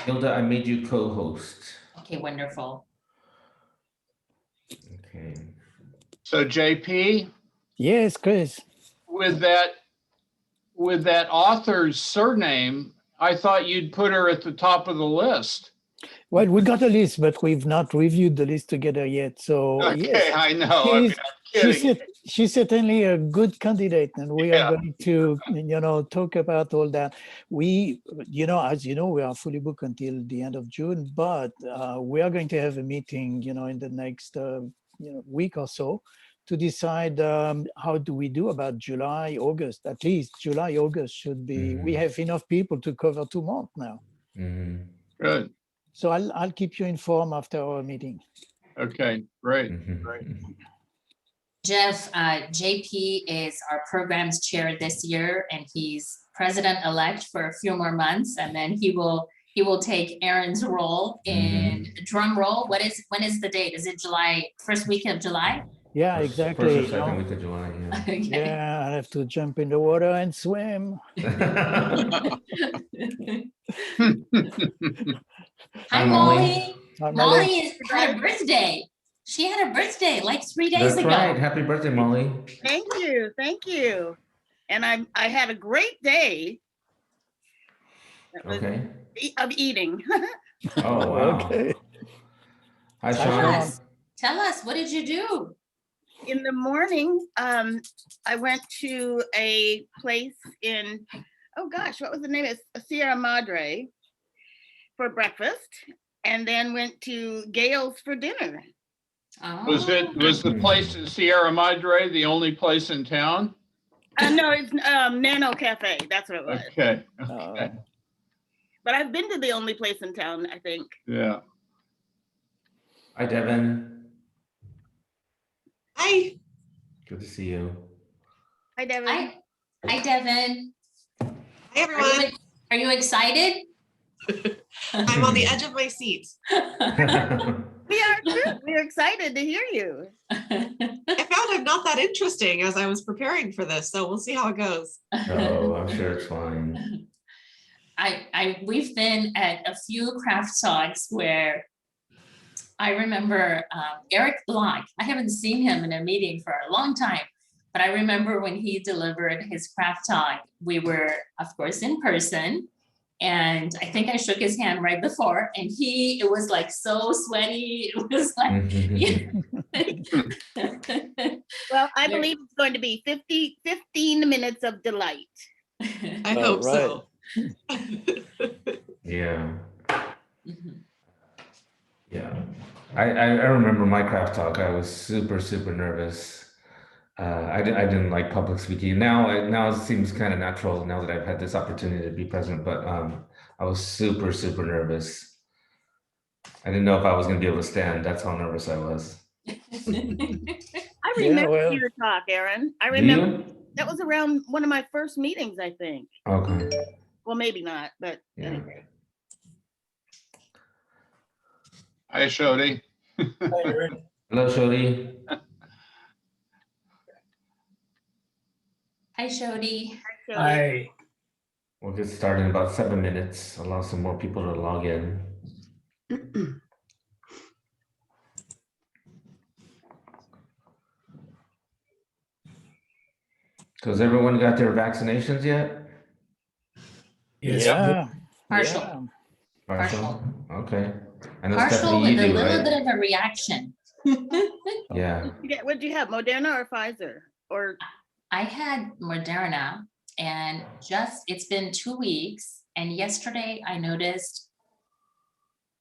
Hilda, I made you co-host. Okay, wonderful. Okay. So JP, Yes, Chris. with that author's surname, I thought you'd put her at the top of the list. Well, we got a list, but we've not reviewed the list together yet. So Okay, yes, I know. I mean, I'm kidding. she's certainly a good candidate, and we Yeah. are going to, talk about all that. We, as you know, we are fully booked until the end of June, but we are going to have a meeting, in the next, week or so to decide how do we do about July, August. At least July, August should be. We have enough people to cover 2 months now. Mm-hmm. Good. So I'll keep you informed after our meeting. Okay, great. Mm-hmm. Great. Jeff, JP is our programs chair this year, and he's president-elect for a few more months, and then he will take Aaron's role in drum roll. When is the date? Is it July, first week of July? Yeah, First exactly. or second week of July, yeah. Okay. Yeah, I have to jump in the water and swim. Hi, Hi, Molly. Hi, Molly had a birthday. She had a birthday like 3 days That's ago. right. Happy birthday, Molly. Thank you. And I had a great day Okay. of eating. Oh, wow. Okay. Hi, Hi, Sean. Sean. Tell us, what did you do? In the morning, I went to a place in, oh gosh, what was the name? It's Sierra Madre for breakfast, and then went to Gale's for dinner. Oh. Was the place at Sierra Madre the only place in town? No, it's Nano Cafe. That's what it was. Okay. But I've been to the only place in town, I think. Yeah. Hi, Devon. Hi. Good to see you. Hi, Devon. Hi, Devon. Hi, everyone. Are you excited? I'm on the edge of my seat. We are too. We're excited to hear you. I found I'm not that interesting as I was preparing for this, so we'll see how it goes. Oh, I'm sure it's fine. We've been at a few craft talks where I remember Eric Block. I haven't seen him in a meeting for a long time, but I remember when he delivered his craft talk, we were, of course, in person. And I think I shook his hand right before, and it was like so sweaty. It was like, Well, I believe it's going to be 15 minutes of delight. I hope so. Yeah. Mhm. Yeah. I remember my craft talk. I was super, super nervous. I didn't like public speaking. Now it seems kind of natural now that I've had this opportunity to be present, but I was super, super nervous. I didn't know if I was going to be able to stand. That's how nervous I was. I remember your talk, Aaron. I remember that was around one of my first meetings, I think. Okay. Well, maybe not, but Yeah. anyway. Hi, Shodi. Hello, Shodi. Hi, Shodi. Hi. We'll get started in about 7 minutes. Allow some more people to log in. Because everyone got their vaccinations yet? Yeah. Partial. Yeah. Partial? Okay. I know Partial Stephanie, with you a do, little right? bit of a reaction. Yeah. What did you have, Moderna or Pfizer? Or I had Moderna, and it's been 2 weeks, and yesterday I noticed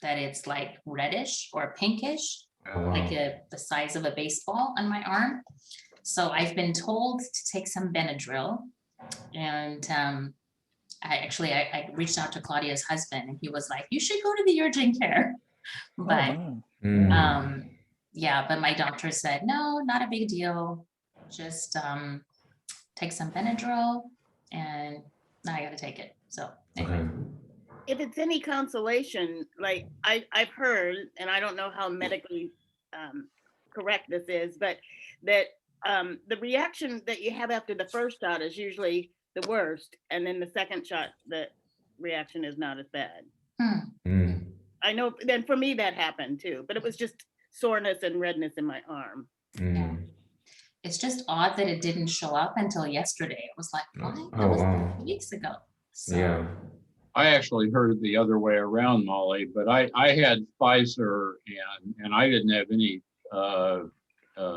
that it's like reddish or pinkish, Oh, wow. like the size of a baseball on my arm. So I've been told to take some Benadryl, and I reached out to Claudia's husband, and he was like, "You should go to the urgent care." But yeah, but my doctor said, no, not a big deal. Just take some Benadryl, and now I got to take it. So anyway. Okay. if it's any consolation, like I've heard, and I don't know how medically correct this is, but that the reaction that you have after the first shot is usually the worst, and then the second shot, reaction is not as bad. Mm. I know, then for me that happened too, but it was just soreness and redness in my arm. Mm. It's just odd that it didn't show up until yesterday. It was like, what? Oh, That was wow. 2 weeks ago. So, Yeah. I actually heard it the other way around, Molly, but I had Pfizer and I didn't have any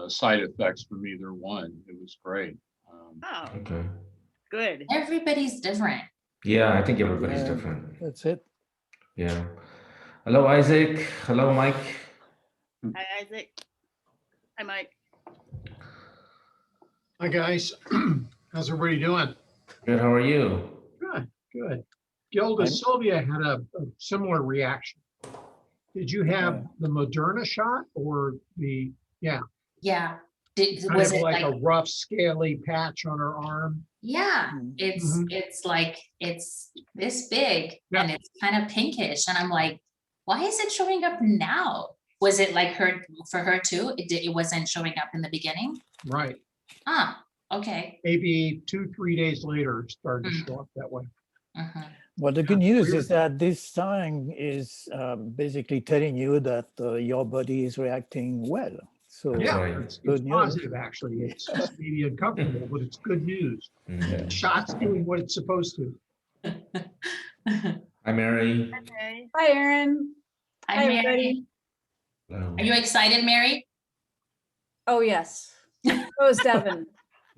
side effects from either one. It was great. Oh, Okay. good. everybody's different. Yeah, I think everybody's Yeah. different. That's it. Yeah. Hello, Isaac. Hello, Mike. Hi, Isaac. Hi, Mike. Hi, guys. How's everybody doing? Good. How are you? Good, good. Gilda, I'm- Sylvia had a similar reaction. Did you have the Moderna shot or the, Yeah. kind Was of it like like, a rough scaly patch on her arm? yeah, Mm. it's like, it's this big Yeah. and it's kind of pinkish. And I'm like, why is it showing up now? Was it like for her too? It wasn't showing up in the beginning? Right. Ah, okay. Maybe 2-3 days later, it started to Mm. show up that way. Mhm. Well, the Yeah, good news weird. is that this sign is basically telling you that your body is reacting well. So That's Yeah, right. it's Good news. positive, actually. It's just maybe uncomfortable, but it's good news. Mm. The shot's doing what it's supposed to. Hi, Mary. Okay. Hi, Erin. Hi, Hi, Mary. everybody. Hello. Are you excited, Mary? Oh, yes. So is Devon.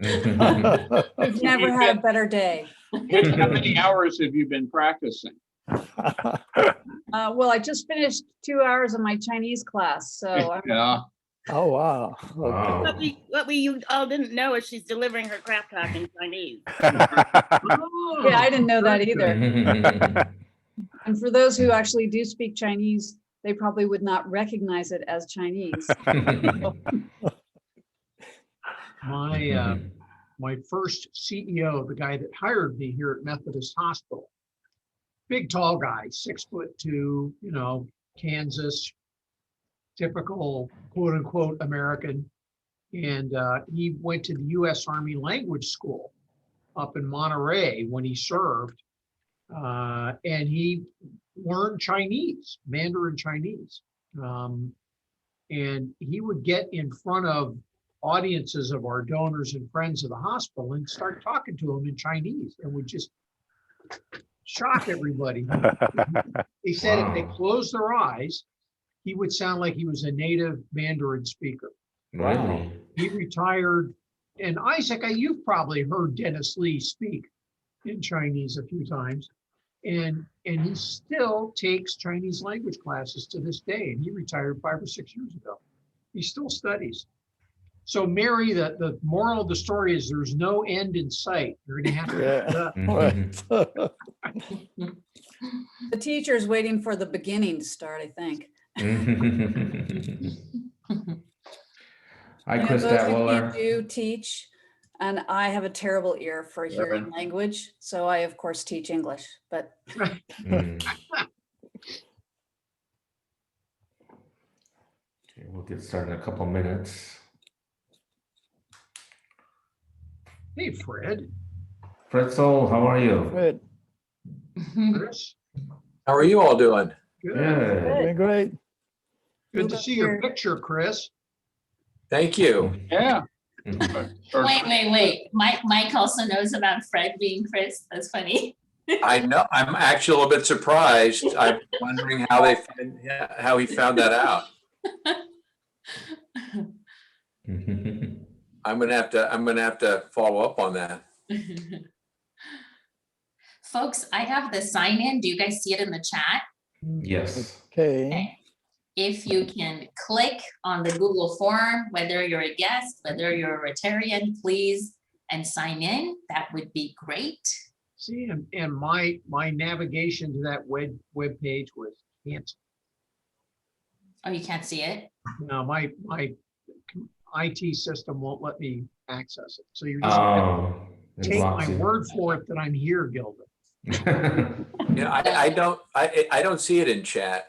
We've never had a better day. How many hours have you been practicing? Well, I just finished 2 hours of my Chinese class, so I'm Yeah, Oh, wow. Okay. Wow. What we you all didn't know is she's delivering her craft talk in Chinese. yeah, I didn't know that Very good. either. And for those who actually do speak Chinese, they probably would not recognize it as Chinese. My first CEO, the guy that hired me here at Methodist Hospital, big tall guy, 6'2", Kansas, typical quote unquote American. And he went to the U.S. Army Language School up in Monterey when he served. And he learned Chinese, Mandarin Chinese. And he would get in front of audiences of our donors and friends of the hospital and start talking to them in Chinese and would just shock everybody. He said if they Wow. closed their eyes, he would sound like he was a native Mandarin speaker. Really? He retired. And Isaac, you've probably heard Dennis Lee speak in Chinese a few times. And he still takes Chinese language classes to this day. And he retired 5 or 6 years ago. He still studies. So Mary, the moral of the story is there's no end in sight. You're gonna have to Yeah. look it up. Right. The teacher's waiting for the beginning to start, I think. Hi, You know, Chris those who Datweller. can't do teach, and I have a terrible ear for hearing Devon. language, so I of course teach English, but Mm. Okay, we'll get started in a couple minutes. Hey, Fred, Fritzel, how are you? Good. Chris, How are you all doing? good. Good. Doing great. Good to see your picture, Chris. Thank you. yeah. Wait. Mike also knows about Fred being Chris. That's funny. I know, I'm actually a little bit surprised. I'm wondering how he found that out. I'm gonna have to follow up on that. Folks, I have the sign in. Do you guys see it in the chat? Yes. Okay. If you can click on the Google form, whether you're a guest, whether you're a Rotarian, please, and sign in, that would be great. See, and my navigation to that web page was canceled. Oh, you can't see it? Now my IT system won't let me access it. So you're just gonna Oh, it take blocks my you. word for it that I'm here, Gilda. Yeah, I don't see it in chat.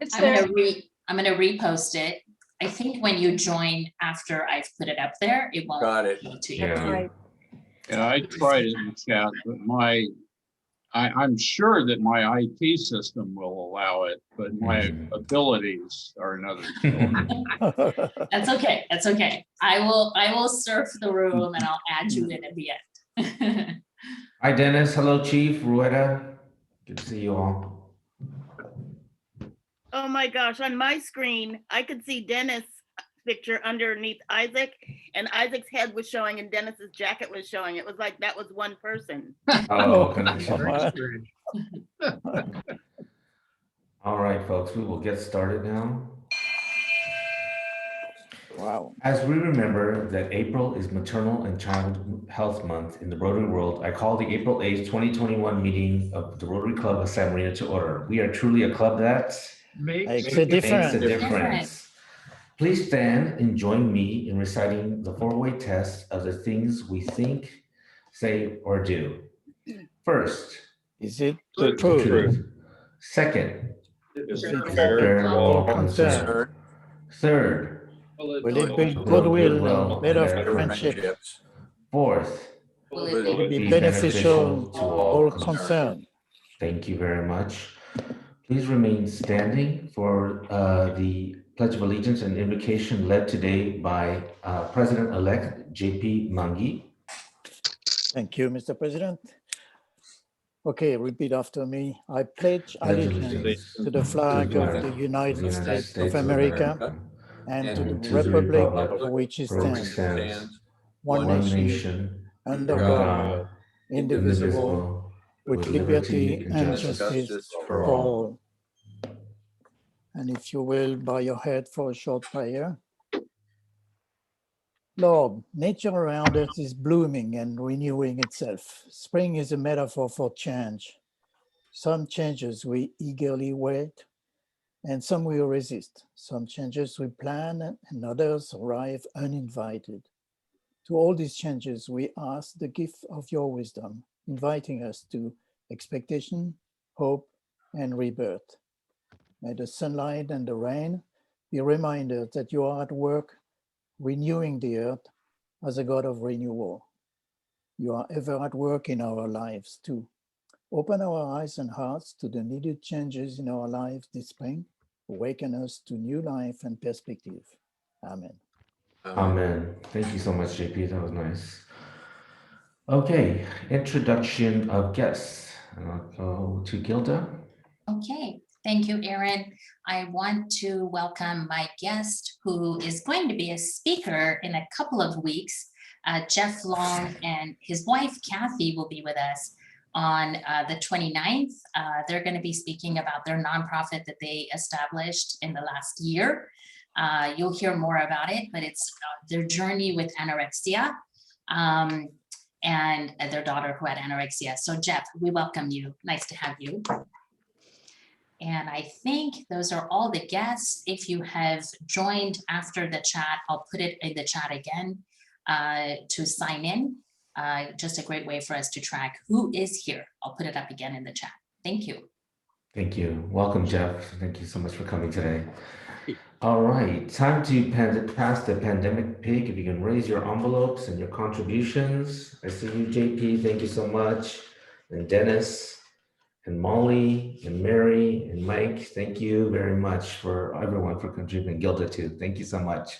it's I'm there. gonna repost it. I think when you join after I've put it up there, it won't Got it. go to you. Yeah. Right. Yeah, I tried it in the chat, but I'm sure that my IT system will allow it, but my abilities are another story. That's okay. That's okay. I will surf the room and I'll add you in at the end. Hi, Dennis. Hello, Chief. Rueda. Good to see you all. Oh my gosh, on my screen, I could see Dennis' picture underneath Isaac, and Isaac's head was showing and Dennis's jacket was showing. It was like that was one person. Oh, connection. Very strange. All right, folks, we will get started now. Wow. As we remember that April is Maternal and Child Health Month in the Rotary world, I call the April 8th, 2021 meeting of the Rotary Club of San Marino to order. We are truly a club that Makes a makes a difference. difference. Please stand and join me in reciting the four-way test of the things we think, say, or do. First, Is it the true? truth. Second, Is it fair fair or or concern. concern? Third, Will it build build goodwill and better better friendship? Fourth, Will Will it it be beneficial to all concerned? Thank you very much. Please remain standing for the Pledge of Allegiance and invocation led today by President-elect JP Mangi. Thank you, Mr. President. Okay, repeat after me. I pledge allegiance to the flag of the United States of America and to the republic for which it stands, one nation, under God, indivisible, with liberty and justice for all. And if you will, bow your head for a short prayer. Lord, nature around us is blooming and renewing itself. Spring is a metaphor for change. Some changes we eagerly wait, and some we resist. Some changes we plan, and others arrive uninvited. To all these changes, we ask the gift of your wisdom, inviting us to expectation, hope, and rebirth. May the sunlight and the rain be reminders that you are at work renewing the earth as a God of renewal. You are ever at work in our lives too. Open our eyes and hearts to the needed changes in our lives this spring. Awaken us to new life and perspective. Amen. Amen. Thank you so much, JP. That was nice. Okay, introduction of guests. I'll go to Gilda. Okay, thank you, Aaron. I want to welcome my guest who is going to be a speaker in a couple of weeks. Jeff Long and his wife, Kathy, will be with us on the 29th. They're going to be speaking about their nonprofit that they established in the last year. You'll hear more about it, but it's their journey with anorexia and their daughter who had anorexia. So Jeff, we welcome you. Nice to have you. And I think those are all the guests. If you have joined after the chat, I'll put it in the chat again to sign in. Just a great way for us to track who is here. I'll put it up again in the chat. Thank you. Thank you. Welcome, Jeff. Thank you so much for coming today. All right, time to pass the pandemic pig. If you can raise your envelopes and your contributions. I see you, JP. Thank you so much. And Dennis and Molly and Mary and Mike. Thank you very much for everyone for contributing. Gilda too. Thank you so much.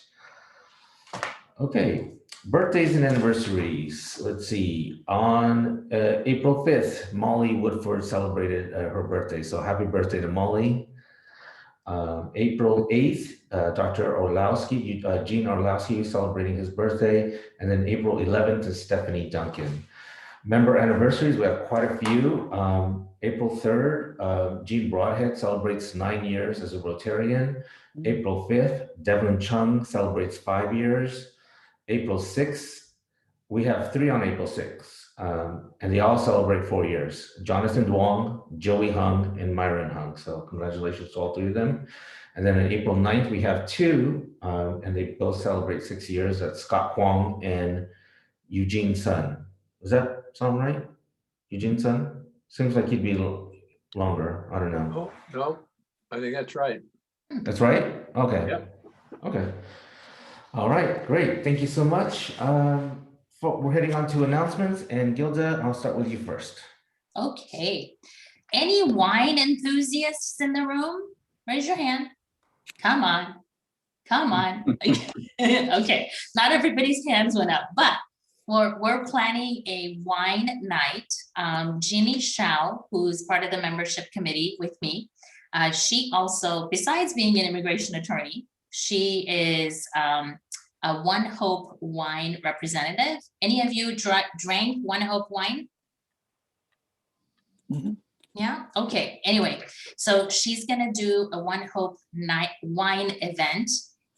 Okay, birthdays and anniversaries. Let's see. On April 5th, Molly Woodford celebrated her birthday. So happy birthday to Molly. April 8th, Dr. Orlowski, Gene Orlowski is celebrating his birthday. And then April 11th is Stephanie Duncan. Member anniversaries, we have quite a few. April 3rd, Gene Broadhead celebrates 9 years as a Rotarian. April 5th, Devon Chung celebrates 5 years. April 6th, we have 3 on April 6th, and they all celebrate 4 years. Jonathan Duong, Joey Hung, and Myron Hung. So congratulations to all 3 of them. And then on April 9th, we have 2, and they both celebrate 6 years. That's Scott Kwong and Eugene Sun. Does that sound right? Eugene Sun? Seems like he'd be a little longer. I don't know. No, I think that's right. That's right? Okay. Yep. Okay. All right, great. Thank you so much. We're heading on to announcements, and Gilda, I'll start with you first. Okay. Any wine enthusiasts in the room? Raise your hand. Come on. Come on. Okay, not everybody's hands went up, but we're planning a wine night. Jeannie Shao, who's part of the membership committee with me, she also, besides being an immigration attorney, she is a One Hope wine representative. Any of you drank One Hope wine? Mhm. Yeah, okay, anyway, so she's gonna do a One Hope night wine event.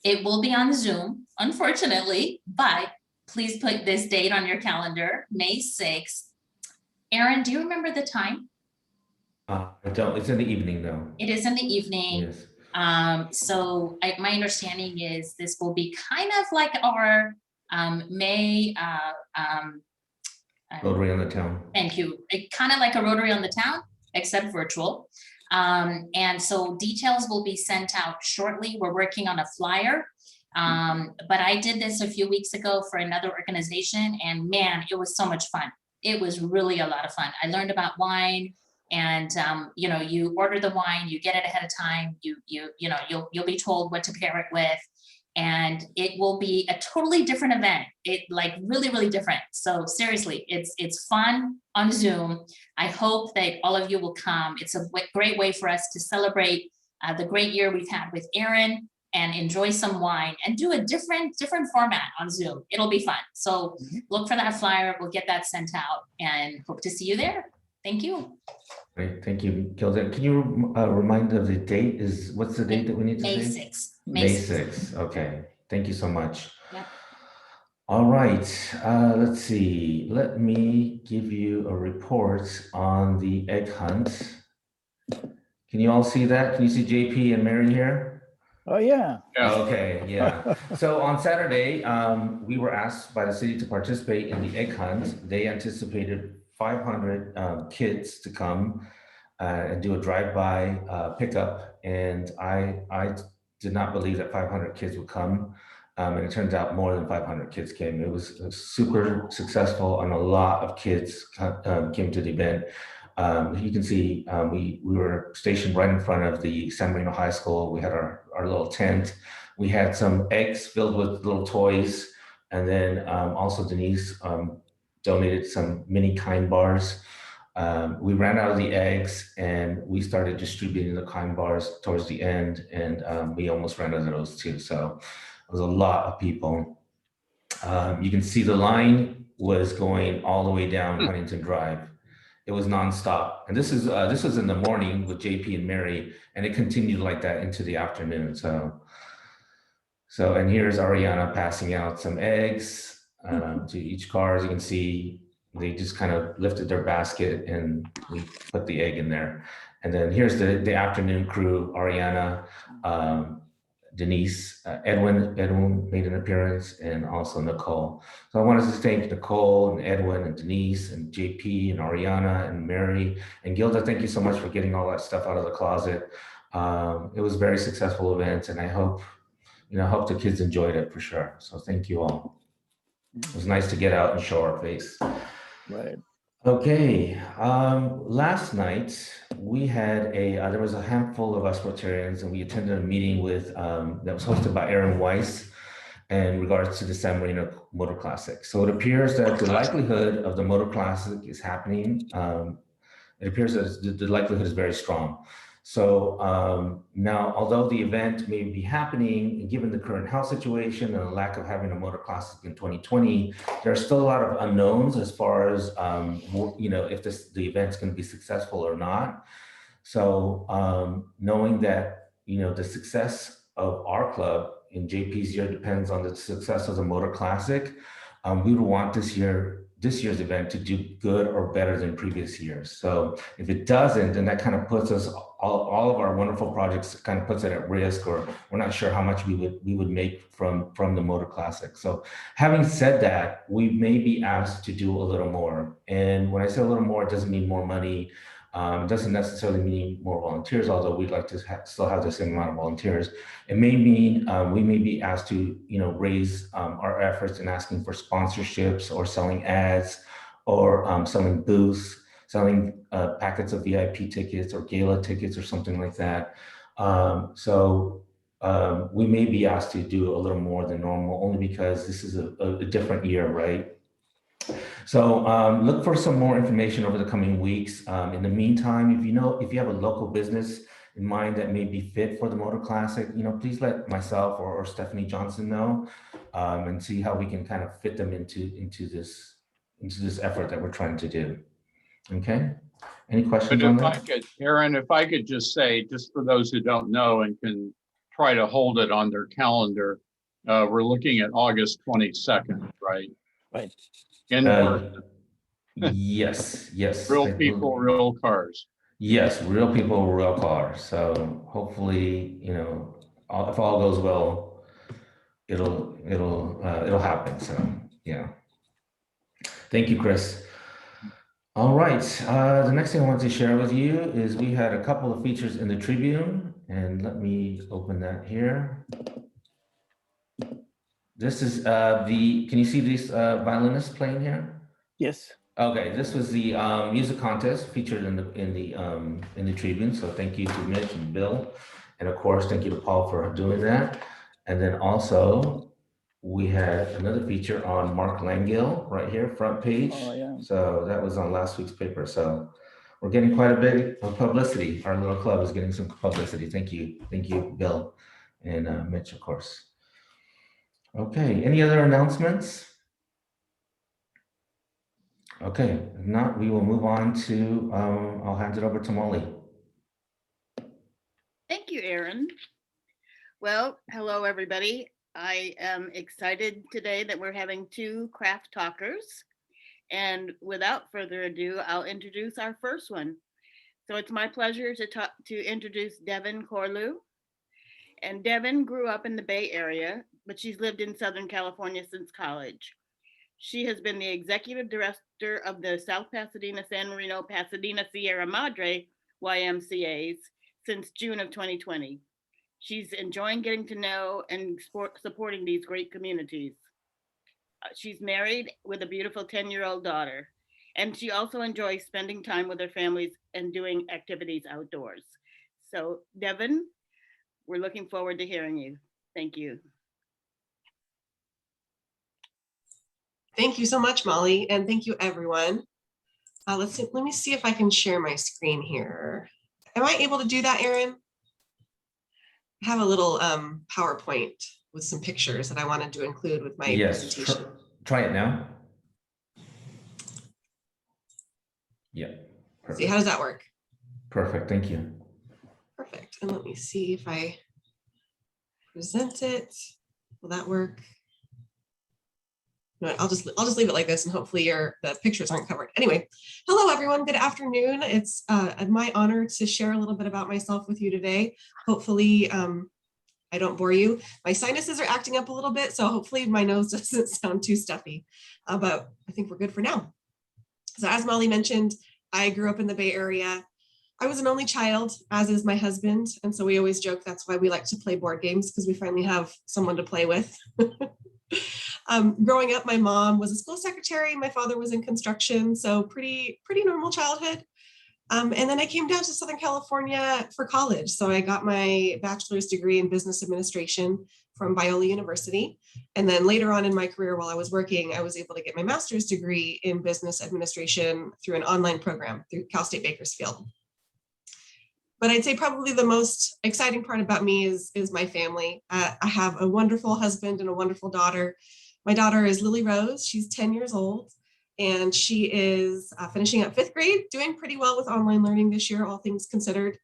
It will be on Zoom, unfortunately, but please put this date on your calendar, May 6th. Aaron, do you remember the time? I don't, it's in the evening though. It is in the evening. Yes. So my understanding is this will be kind of like our May, Rotary on the Town. thank you, kind of like a Rotary on the Town, except virtual. And so details will be sent out shortly. We're working on a flyer. But I did this a few weeks ago for another organization, and man, it was so much fun. It was really a lot of fun. I learned about wine, and you know, you order the wine, you get it ahead of time, you know, you'll be told what to pair it with, and it will be a totally different event. It like really different. So seriously, it's fun on Zoom. I hope that all of you will come. It's a great way for us to celebrate the great year we've had with Aaron, and enjoy some wine and do a different format on Zoom. It'll be fun. So look for that flyer. We'll get that sent out and hope to see you there. Thank you. Great, thank you, Gilda. Can you remind of the date? What's the date that we need to May say? 6th. May 6th. Okay, thank you so much. Yep. All right, let's see. Let me give you a report on the egg hunt. Can you all see that? Can you see JP and Mary here? Oh, yeah. Yeah. Okay, yeah. So on Saturday, we were asked by the city to participate in the egg hunt. They anticipated 500 kids to come and do a drive-by pickup. And I did not believe that 500 kids would come. And it turns out more than 500 kids came. It was super successful, and a lot of kids came to the event. You can see we were stationed right in front of the San Marino High School. We had our little tent. We had some eggs filled with little toys. And then also Denise donated some mini Kind bars. We ran out of the eggs, and we started distributing the Kind bars towards the end, and we almost ran out of those too. So it was a lot of people. You can see the line was going all the way down Huntington Drive. It was nonstop. And this was in the morning with JP and Mary, and it continued like that into the afternoon. So and here's Ariana passing out some eggs to each car. As you can see, they just kind of lifted their basket and we put the egg in there. And then here's the afternoon crew: Ariana, Denise, Edwin made an appearance, and also Nicole. So I wanted to thank Nicole and Edwin and Denise and JP and Ariana and Mary and Gilda. Thank you so much for getting all that stuff out of the closet. It was a very successful event, and I hope the kids enjoyed it for sure. So thank you all. It was nice to get out and show our face. Right. Okay, last night we had there was a handful of us Rotarians, and we attended a meeting that was hosted by Aaron Weiss in regards to the San Marino Motor Classic. So it appears that the likelihood of the Motor Classic is happening. It appears that the likelihood is very strong. So now, although the event may be happening, given the current health situation and the lack of having a Motor Classic in 2020, there are still a lot of unknowns as far as if the event's going to be successful or not. So knowing that the success of our club in JP's year depends on the success of the Motor Classic, we would want this year's event to do good or better than previous years. So if it doesn't, then that kind of puts us all of our wonderful projects kind of puts it at risk, or we're not sure how much we would make from the Motor Classic. So having said that, we may be asked to do a little more. And when I say a little more, it doesn't mean more money. It doesn't necessarily mean more volunteers, although we'd like to still have the same amount of volunteers. It may mean we may be asked to raise our efforts in asking for sponsorships or selling ads or selling booths. selling packets of VIP tickets or gala tickets or something like that. We may be asked to do a little more than normal, only because this is a different year, right? So look for some more information over the coming weeks. In the meantime, if you have a local business in mind that may be fit for the Motor Classic, please let myself or Stephanie Johnson know, and see how we can kind of fit them into this effort that we're trying to do. Okay. Any questions But on if I that? could, Aaron, if I could just say, just for those who don't know and can try to hold it on their calendar, we're looking at August 22nd, right? Right. In person, Yes. real people, real cars. Yes, real people, real cars. So hopefully, if all goes well, it'll happen. So yeah. Thank you, Chris. All right. The next thing I want to share with you is we had a couple of features in the Tribune, and let me open that here. This is can you see these violinists playing here? Yes. Okay, this was the music contest featured in the Tribune. So thank you to Mitch and Bill, and of course thank you to Paul for doing that. And then also we had another feature on Mark Langill right here, front page. Oh, yeah. So that was on last week's paper. So we're getting quite a bit of publicity. Our little club is getting some publicity. Thank you, Bill and Mitch, of course. Okay, any other announcements? Okay, if not, we will move on to, I'll hand it over to Molly. Thank you, Aaron. Well, hello, everybody. I am excited today that we're having 2 craft talkers. And without further ado, I'll introduce our first one. So it's my pleasure to introduce Devon Corlew. And Devon grew up in the Bay Area, but she's lived in Southern California since college. She has been the executive director of the South Pasadena, San Marino, Pasadena, Sierra Madre YMCAs since June of 2020. She's enjoying getting to know and supporting these great communities. She's married with a beautiful 10-year-old daughter, and she also enjoys spending time with her families and doing activities outdoors. So Devon, we're looking forward to hearing you. Thank you. Thank you so much, Molly, and thank you, everyone. Let me see if I can share my screen here. Am I able to do that, Aaron? I have a little PowerPoint with some pictures that I wanted to include with my presentation. Try it now. Yeah. Perfect. See, how does that work? Perfect, thank you. Perfect, and let me see if I present it. Will that work? No, I'll just leave it like this, and hopefully the pictures aren't covered. Anyway, hello everyone. Good afternoon. It's my honor to share a little bit about myself with you today. Hopefully, I don't bore you. My sinuses are acting up a little bit, so hopefully my nose doesn't sound too stuffy. But I think we're good for now. So as Molly mentioned, I grew up in the Bay Area. I was an only child, as is my husband, and so we always joke that's why we like to play board games, because we finally have someone to play with. Growing up, my mom was a school secretary. My father was in construction, so pretty normal childhood. And then I came down to Southern California for college. So I got my bachelor's degree in business administration from Biola University. And then later on in my career, while I was working, I was able to get my master's degree in business administration through an online program through Cal State Bakersfield. But I'd say probably the most exciting part about me is my family. I have a wonderful husband and a wonderful daughter. My daughter is Lily Rose. She's 10 years old, and she is finishing up 5th grade, doing pretty well with online learning this year, all things considered.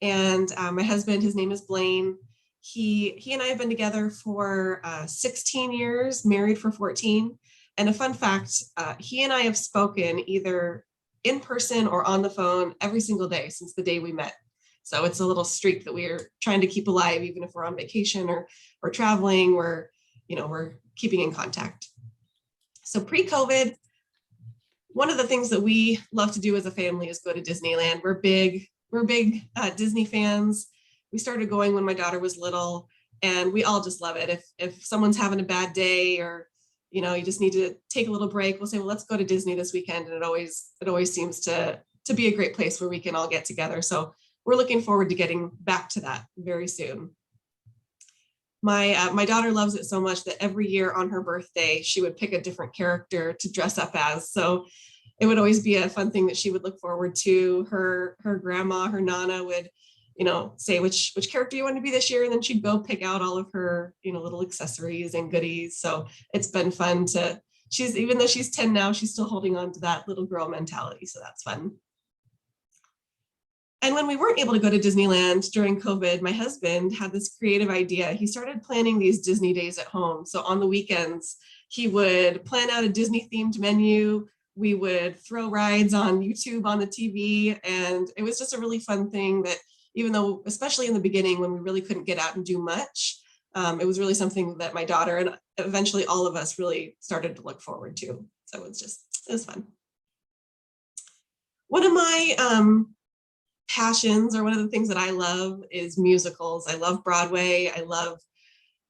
And my husband, his name is Blaine. He and I have been together for 16 years, married for 14. And a fun fact, he and I have spoken either in person or on the phone every single day since the day we met. So it's a little streak that we're trying to keep alive, even if we're on vacation or traveling, we're keeping in contact. So pre-COVID, one of the things that we love to do as a family is go to Disneyland. We're big Disney fans. We started going when my daughter was little, and we all just love it. If someone's having a bad day or you know, you just need to take a little break. We'll say, well, let's go to Disney this weekend. And it always seems to be a great place where we can all get together. So we're looking forward to getting back to that very soon. My daughter loves it so much that every year on her birthday, she would pick a different character to dress up as. So it would always be a fun thing that she would look forward to. Her grandma, her Nana would, you know, say which character you want to be this year. And then she'd go pick out all of her, you know, little accessories and goodies. So it's been fun to, even though she's 10 now, she's still holding on to that little girl mentality. So that's fun. And when we weren't able to go to Disneyland during COVID, my husband had this creative idea. He started planning these Disney days at home. So on the weekends, he would plan out a Disney themed menu. We would throw rides on YouTube on the TV. And it was just a really fun thing that, even though, especially in the beginning when we really couldn't get out and do much, it was really something that my daughter and eventually all of us really started to look forward to. So it was fun. One of my passions, or one of the things that I love, is musicals. I love Broadway. I love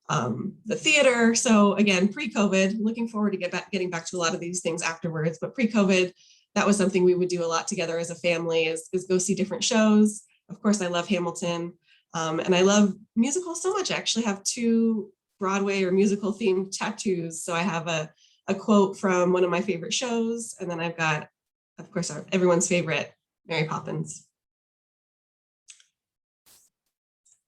the theater. So again, pre-COVID, looking forward to getting back to a lot of these things afterwards. But pre-COVID, that was something we would do a lot together as a family, is go see different shows. Of course, I love Hamilton, and I love musicals so much. I actually have 2 Broadway or musical themed tattoos. So I have a quote from one of my favorite shows, and then I've got, of course, everyone's favorite, Mary Poppins.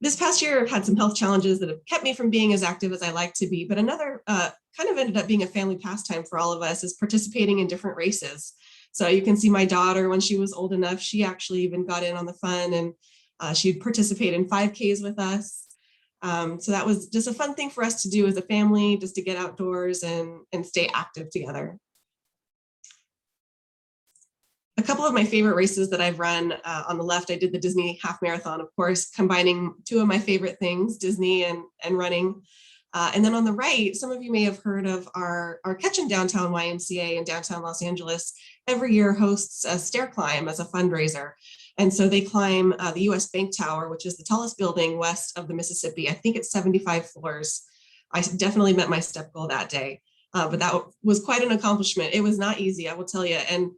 This past year, I've had some health challenges that have kept me from being as active as I like to be, but another kind of ended up being a family pastime for all of us is participating in different races. So you can see my daughter, when she was old enough, she actually even got in on the fun, and she'd participate in 5Ks with us. So that was just a fun thing for us to do as a family, just to get outdoors and stay active together. A couple of my favorite races that I've run, on the left, I did the Disney half marathon, of course, combining 2 of my favorite things, Disney and running. And then on the right, some of you may have heard of our Ketchum Downtown YMCA in downtown Los Angeles. Every year hosts a stair climb as a fundraiser. And so they climb the US Bank Tower, which is the tallest building west of the Mississippi. I think it's 75 floors. I definitely met my step goal that day, but that was quite an accomplishment. It was not easy, I will tell you. And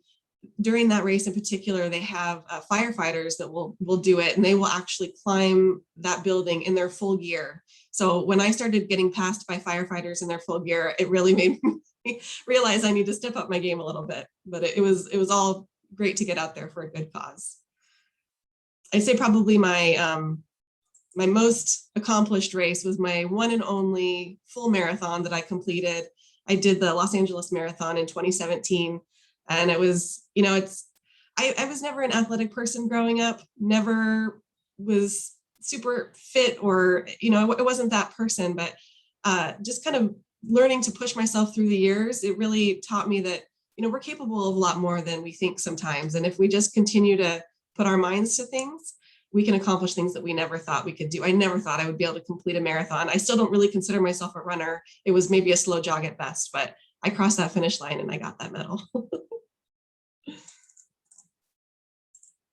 during that race in particular, they have firefighters that will do it, and they will actually climb that building in their full gear. So when I started getting passed by firefighters in their full gear, it really made me realize I need to step up my game a little bit. But it was all great to get out there for a good cause. I'd say probably my my most accomplished race was my one and only full marathon that I completed. I did the Los Angeles Marathon in 2017. And it was, you know, I was never an athletic person growing up, never was super fit, or, you know, it wasn't that person, but just kind of learning to push myself through the years, it really taught me that, you know, we're capable of a lot more than we think sometimes. And if we just continue to put our minds to things, we can accomplish things that we never thought we could do. I never thought I would be able to complete a marathon. I still don't really consider myself a runner. It was maybe a slow jog at best, but I crossed that finish line and I got that medal.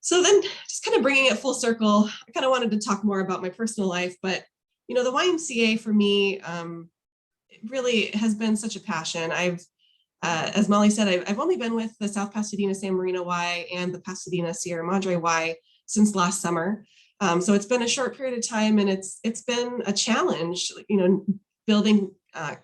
So then, just kind of bringing it full circle, I kind of wanted to talk more about my personal life, but, you know, the YMCA for me, it really has been such a passion. As Molly said, I've only been with the South Pasadena San Marino Y and the Pasadena Sierra Madre Y since last summer. So it's been a short period of time, and it's been a challenge, you know, building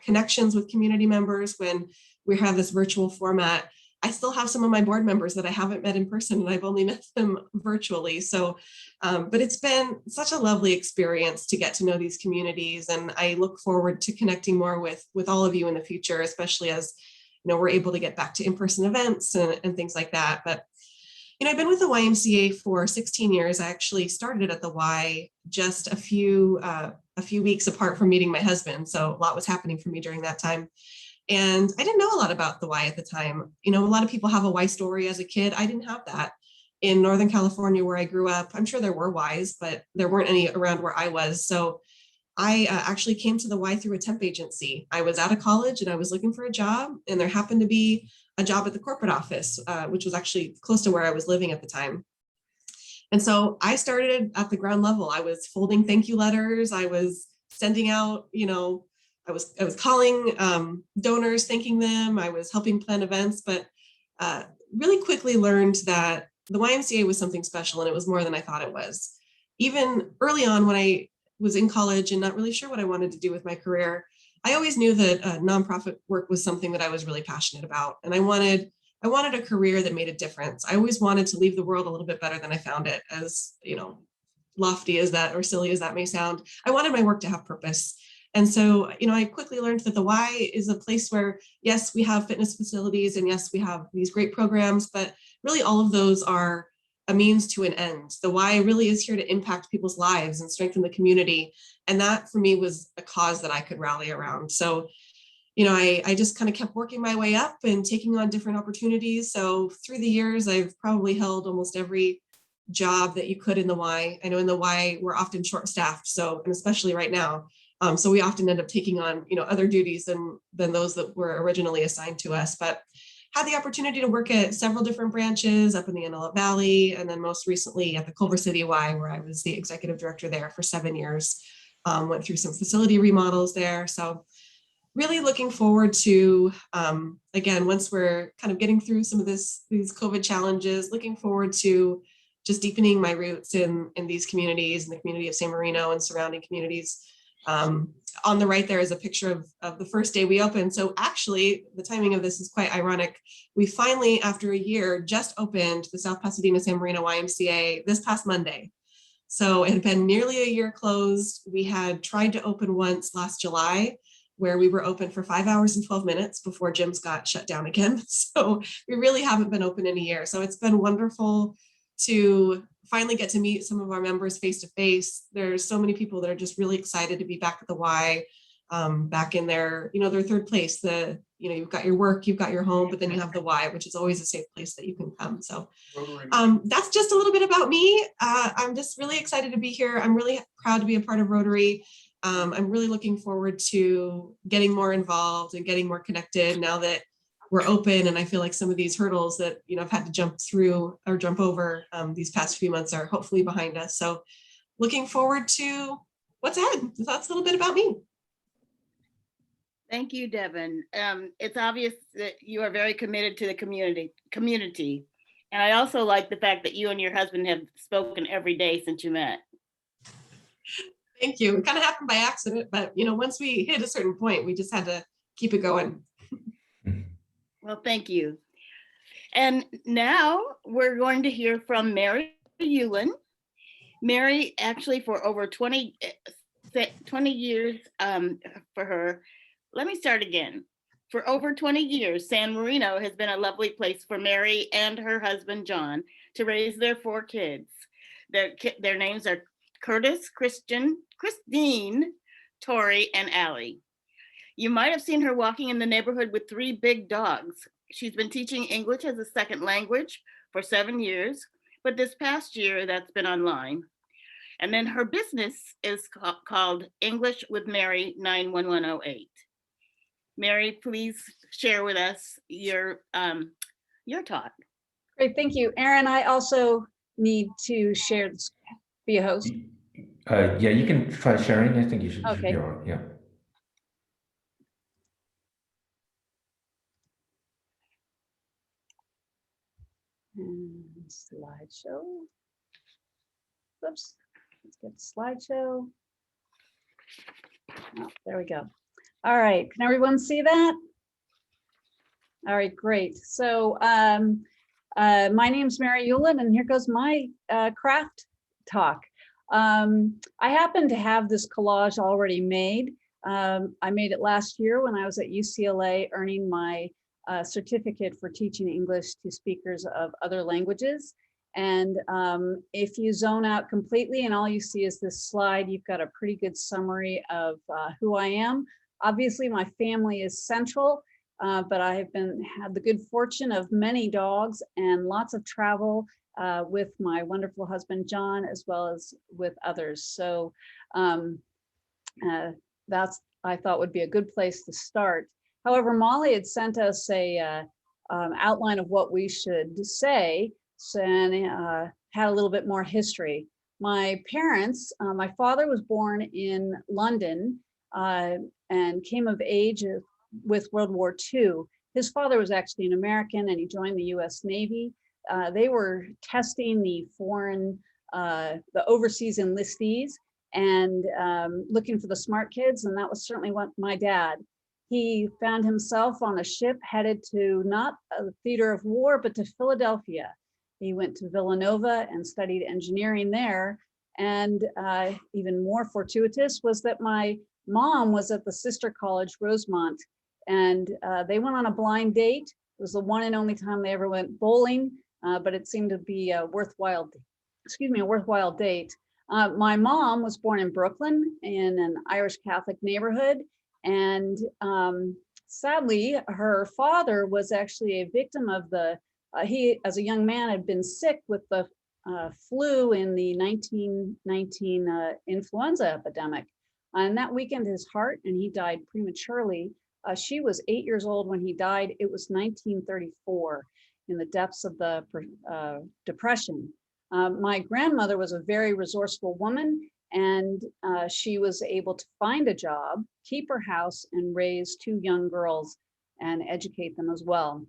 connections with community members when we have this virtual format. I still have some of my board members that I haven't met in person, and I've only met them virtually. So, but it's been such a lovely experience to get to know these communities. And I look forward to connecting more with all of you in the future, especially as, you know, we're able to get back to in-person events and things like that. But, you know, I've been with the YMCA for 16 years. I actually started at the Y just a few weeks apart from meeting my husband. So a lot was happening for me during that time. And I didn't know a lot about the Y at the time. You know, a lot of people have a Y story as a kid. I didn't have that. In Northern California, where I grew up, I'm sure there were Ys, but there weren't any around where I was. So I actually came to the Y through a temp agency. I was out of college and I was looking for a job, and there happened to be a job at the corporate office, which was actually close to where I was living at the time. And so I started at the ground level. I was folding thank you letters. I was sending out, you know, I was calling donors, thanking them. I was helping plan events, but really quickly learned that the YMCA was something special, and it was more than I thought it was. Even early on, when I was in college and not really sure what I wanted to do with my career, I always knew that nonprofit work was something that I was really passionate about, and I wanted a career that made a difference. I always wanted to leave the world a little bit better than I found it, as lofty as that or silly as that may sound. I wanted my work to have purpose. And so, I quickly learned that the Y is a place where, yes, we have fitness facilities, and yes, we have these great programs, but really all of those are a means to an end. The Y really is here to impact people's lives and strengthen the community. And that for me was a cause that I could rally around. So, I just kind of kept working my way up and taking on different opportunities. So through the years, I've probably held almost every job that you could in the Y. I know in the Y, we're often short-staffed, and especially right now. So we often end up taking on, other duties than those that were originally assigned to us. But had the opportunity to work at several different branches up in the Antelope Valley, and then most recently at the Culver City Y, where I was the executive director there for 7 years. Went through some facility remodels there. So really looking forward to, again, once we're kind of getting through some of these COVID challenges, looking forward to just deepening my roots in these communities, in the community of San Marino and surrounding communities. On the right there is a picture of the first day we opened. So actually, the timing of this is quite ironic. We finally, after a year, just opened the South Pasadena San Marino YMCA this past Monday. So it had been nearly a year closed. We had tried to open once last July, where we were open for 5 hours and 12 minutes before gyms got shut down again. So we really haven't been open in a year. So it's been wonderful to finally get to meet some of our members face to face. There's so many people that are just really excited to be back at the Y, back in their third place. You've got your work, you've got your home, but then you have the Y, which is always a safe place that you can come. So that's just a little bit about me. I'm just really excited to be here. I'm really proud to be a part of Rotary. I'm really looking forward to getting more involved and getting more connected now that we're open. And I feel like some of these hurdles that, I've had to jump through or jump over these past few months are hopefully behind us. So looking forward to what's ahead. That's a little bit about me. Thank you, Devon. It's obvious that you are very committed to the community. And I also like the fact that you and your husband have spoken every day since you met. Thank you. It kind of happened by accident, but once we hit a certain point, we just had to keep it going. Well, thank you. And now we're going to hear from Mary Ulin. Mary, actually for over 20 years for her, let me start again. For over 20 years, San Marino has been a lovely place for Mary and her husband, John, to raise their 4 kids. Their names are Curtis, Christine, Tori, and Allie. You might have seen her walking in the neighborhood with 3 big dogs. She's been teaching English as a second language for 7 years, but this past year that's been online. And then her business is called English with Mary 91108. Mary, please share with us your talk. Great, thank you. Aaron, I also need to share this, be a host. Yeah, you can try sharing. I think you should. Okay. Yeah. Slideshow. Oops. Let's get slideshow. Oh, there we go. All right. Can everyone see that? All right, great. So my name's Mary Ulin, and here goes my craft talk. I happen to have this collage already made. I made it last year when I was at UCLA earning my certificate for teaching English to speakers of other languages. And if you zone out completely and all you see is this slide, you've got a pretty good summary of who I am. Obviously, my family is central, but I have had the good fortune of many dogs and lots of travel with my wonderful husband, John, as well as with others. So that's, I thought, would be a good place to start. However, Molly had sent us a outline of what we should say, and had a little bit more history. My parents, my father was born in London and came of age with World War II. His father was actually an American and he joined the US Navy. They were testing the the overseas enlistees and looking for the smart kids. And that was certainly what my dad. He found himself on a ship headed to not a theater of war, but to Philadelphia. He went to Villanova and studied engineering there. And even more fortuitous was that my mom was at the sister college, Rosemont, and they went on a blind date. It was the one and only time they ever went bowling, but it seemed to be a worthwhile date. My mom was born in Brooklyn in an Irish Catholic neighborhood. And sadly, her father was actually a victim of he, as a young man, had been sick with the flu in the 1919 influenza epidemic. And that weakened his heart and he died prematurely. She was 8 years old when he died. It was 1934 in the depths of the Depression. My grandmother was a very resourceful woman and she was able to find a job, keep her house, and raise two young girls and educate them as well.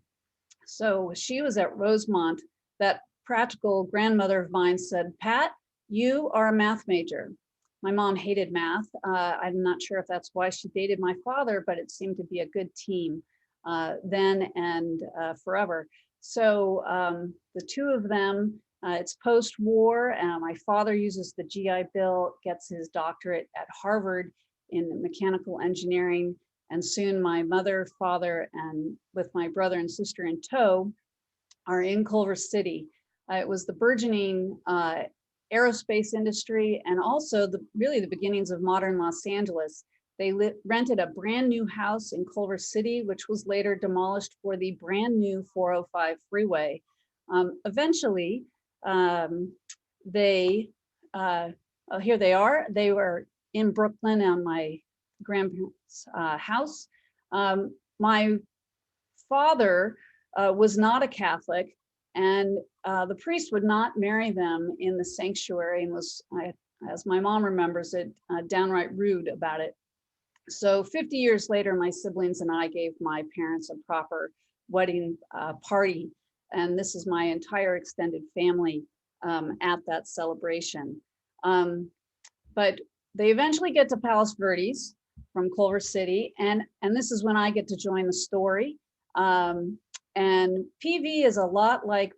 So she was at Rosemont. That practical grandmother of mine said, Pat, you are a math major. My mom hated math. I'm not sure if that's why she dated my father, but it seemed to be a good team then and forever. So the two of them, it's post-war. My father uses the GI Bill, gets his doctorate at Harvard in mechanical engineering. And soon my mother, father, and with my brother and sister in tow are in Culver City. It was the burgeoning aerospace industry and also really the beginnings of modern Los Angeles. They rented a brand new house in Culver City, which was later demolished for the brand new 405 freeway. Eventually, here they are. They were in Brooklyn on my grandparents' house. My father was not a Catholic, and the priest would not marry them in the sanctuary and was, as my mom remembers it, downright rude about it. So 50 years later, my siblings and I gave my parents a proper wedding party. And this is my entire extended family at that celebration. But they eventually get to Palos Verdes from Culver City. And this is when I get to join the story. And PV is a lot like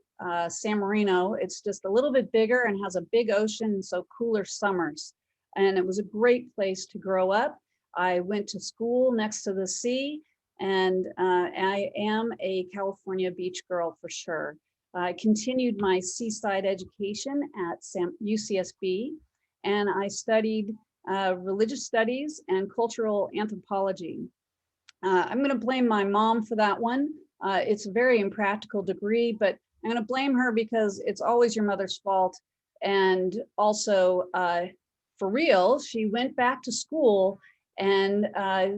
San Marino. It's just a little bit bigger and has a big ocean, and so cooler summers. And it was a great place to grow up. I went to school next to the sea, and I am a California beach girl for sure. I continued my seaside education at UCSB, and I studied religious studies and cultural anthropology. I'm going to blame my mom for that one. It's a very impractical degree, but I'm going to blame her because it's always your mother's fault. And also, for real, she went back to school and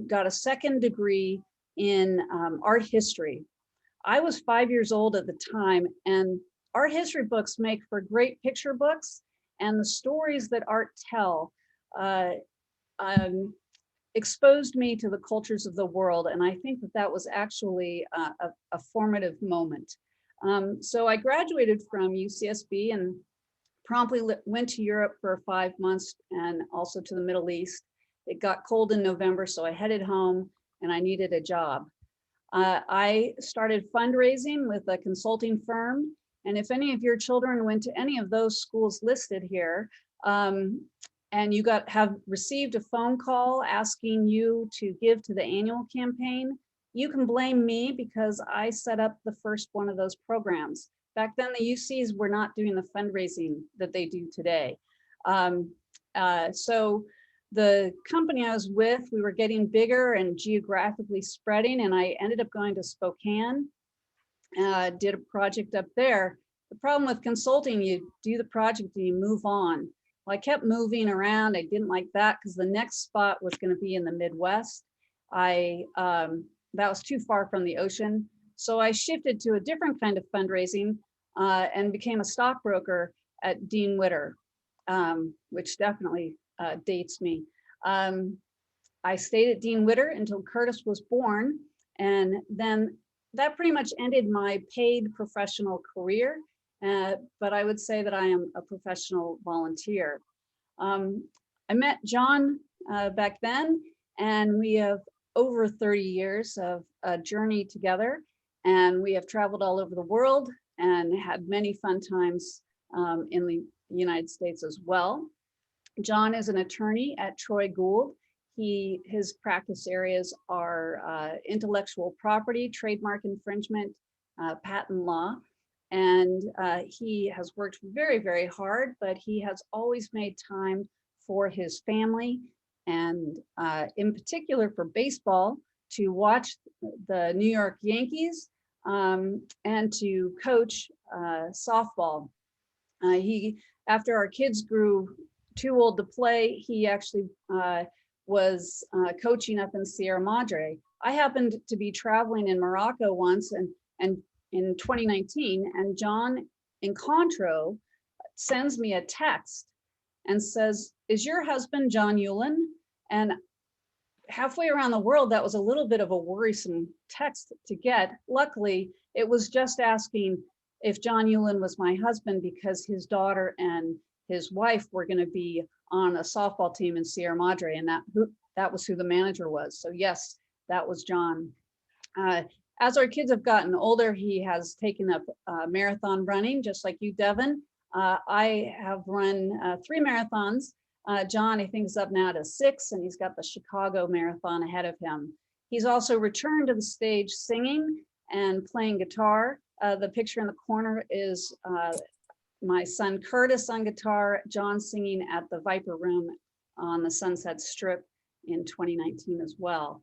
got a second degree in art history. I was 5 years old at the time, and art history books make for great picture books, and the stories that art tell exposed me to the cultures of the world. And I think that that was actually a formative moment. So I graduated from UCSB and promptly went to Europe for 5 months and also to the Middle East. It got cold in November, so I headed home and I needed a job. I started fundraising with a consulting firm. And if any of your children went to any of those schools listed here, and you have received a phone call asking you to give to the annual campaign, you can blame me because I set up the first one of those programs. Back then, the UCs were not doing the fundraising that they do today. So the company I was with, we were getting bigger and geographically spreading, and I ended up going to Spokane, did a project up there. The problem with consulting, you do the project and you move on. Well, I kept moving around. I didn't like that because the next spot was going to be in the Midwest. That was too far from the ocean. So I shifted to a different kind of fundraising and became a stockbroker at Dean Witter, which definitely dates me. I stayed at Dean Witter until Curtis was born. And then that pretty much ended my paid professional career. But I would say that I am a professional volunteer. I met John back then, and we have over 30 years of a journey together, and we have traveled all over the world and had many fun times in the United States as well. John is an attorney at Troy Gould. His practice areas are intellectual property, trademark infringement, patent law. And he has worked very, very hard, but he has always made time for his family, and in particular for baseball, to watch the New York Yankees and to coach softball. After our kids grew too old to play, he actually was coaching up in Sierra Madre. I happened to be traveling in Morocco once, and in 2019, and John in Contro sends me a text and says, "Is your husband John Ulin?" And halfway around the world, that was a little bit of a worrisome text to get. Luckily, it was just asking if John Ulin was my husband, because his daughter and his wife were going to be on a softball team in Sierra Madre, and that was who the manager was. So yes, that was John. As our kids have gotten older, he has taken up marathon running, just like you, Devon. I have run 3 marathons. John, I think, is up now to 6, and he's got the Chicago Marathon ahead of him. He's also returned to the stage singing and playing guitar. The picture in the corner is my son Curtis on guitar, John singing at the Viper Room on the Sunset Strip in 2019 as well.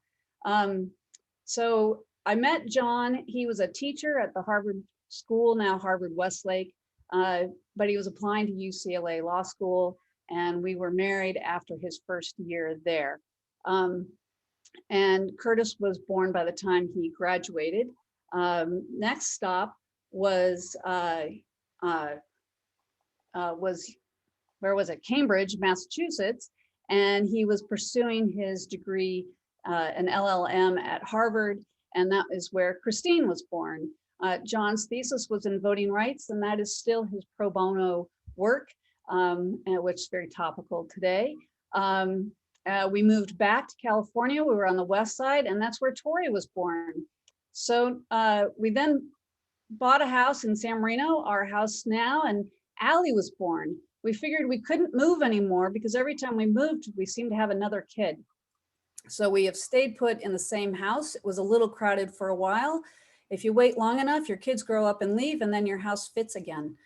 So I met John. He was a teacher at the Harvard School, now Harvard Westlake, but he was applying to UCLA Law School, and we were married after his first year there. And Curtis was born by the time he graduated. Next stop was where was it? Cambridge, Massachusetts, and he was pursuing his degree, an LLM at Harvard, and that is where Christine was born. John's thesis was in voting rights, and that is still his pro bono work, which is very topical today. We moved back to California. We were on the west side, and that's where Tori was born. So we then bought a house in San Marino, our house now, and Allie was born. We figured we couldn't move anymore because every time we moved, we seemed to have another kid. So we have stayed put in the same house. It was a little crowded for a while. If you wait long enough, your kids grow up and leave, and then your house fits again.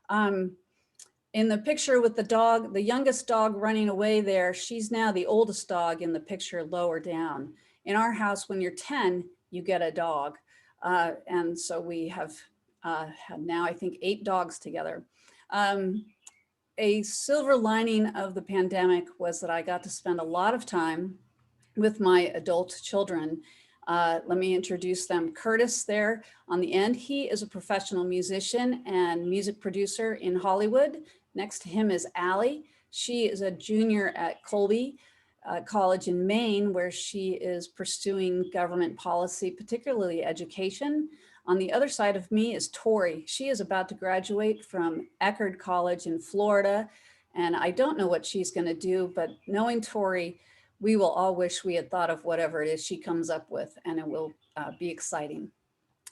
In the picture with the dog, the youngest dog running away there, she's now the oldest dog in the picture lower down. In our house, when you're 10, you get a dog. And so we have had now, I think, 8 dogs together. A silver lining of the pandemic was that I got to spend a lot of time with my adult children. Let me introduce them. Curtis there on the end, he is a professional musician and music producer in Hollywood. Next to him is Allie. She is a junior at Colby College in Maine, where she is pursuing government policy, particularly education. On the other side of me is Tori. She is about to graduate from Eckerd College in Florida, and I don't know what she's going to do, but knowing Tori, we will all wish we had thought of whatever it is she comes up with, and it will be exciting.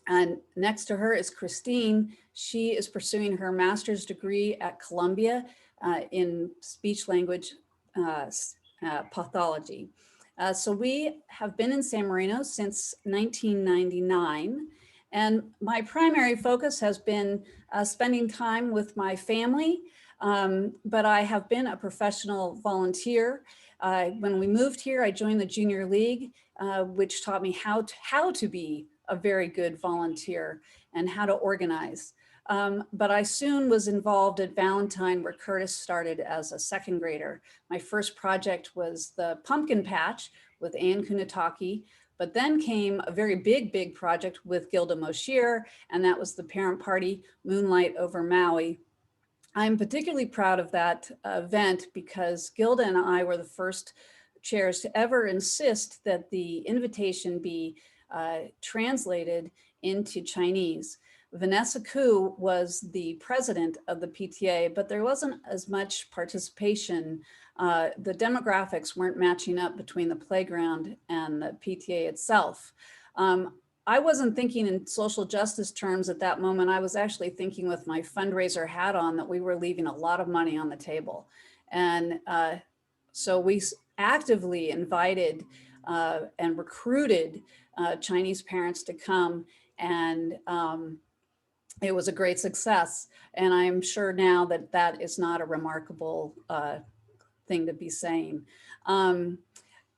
And next to her is Christine. She is pursuing her master's degree at Columbia in speech language pathology. So we have been in San Marino since 1999. And my primary focus has been spending time with my family, but I have been a professional volunteer. When we moved here, I joined the Junior League, which taught me how to be a very good volunteer and how to organize. But I soon was involved at Valentine, where Curtis started as a 2nd grader. My first project was the pumpkin patch with Ann Kunitaki, but then came a very big project with Gilda Moshier, and that was the parent party Moonlight over Maui. I'm particularly proud of that event because Gilda and I were the first chairs to ever insist that the invitation be translated into Chinese. Vanessa Koo was the president of the PTA, but there wasn't as much participation. The demographics weren't matching up between the playground and the PTA itself. I wasn't thinking in social justice terms at that moment. I was actually thinking with my fundraiser hat on that we were leaving a lot of money on the table. And so we actively invited and recruited Chinese parents to come, and it was a great success. And I'm sure now that that is not a remarkable thing to be saying.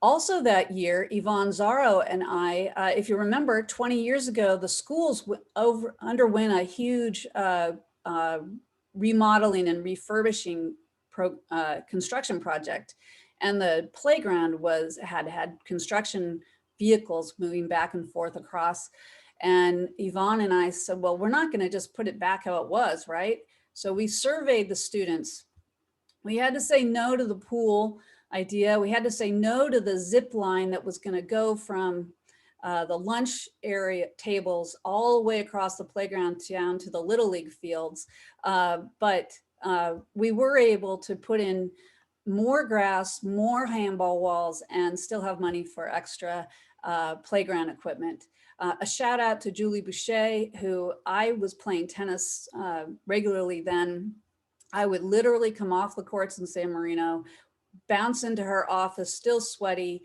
Also that year, Yvonne Zaro and I, if you remember, 20 years ago, the schools underwent a huge remodeling and refurbishing construction project. And the playground had construction vehicles moving back and forth across. And Yvonne and I said, well, we're not going to just put it back how it was, right? So we surveyed the students. We had to say no to the pool idea. We had to say no to the zip line that was going to go from the lunch area tables all the way across the playground down to the Little League fields. But we were able to put in more grass, more handball walls, and still have money for extra playground equipment. A shout out to Julie Boucher, who I was playing tennis regularly then. I would literally come off the courts in San Marino, bounce into her office, still sweaty,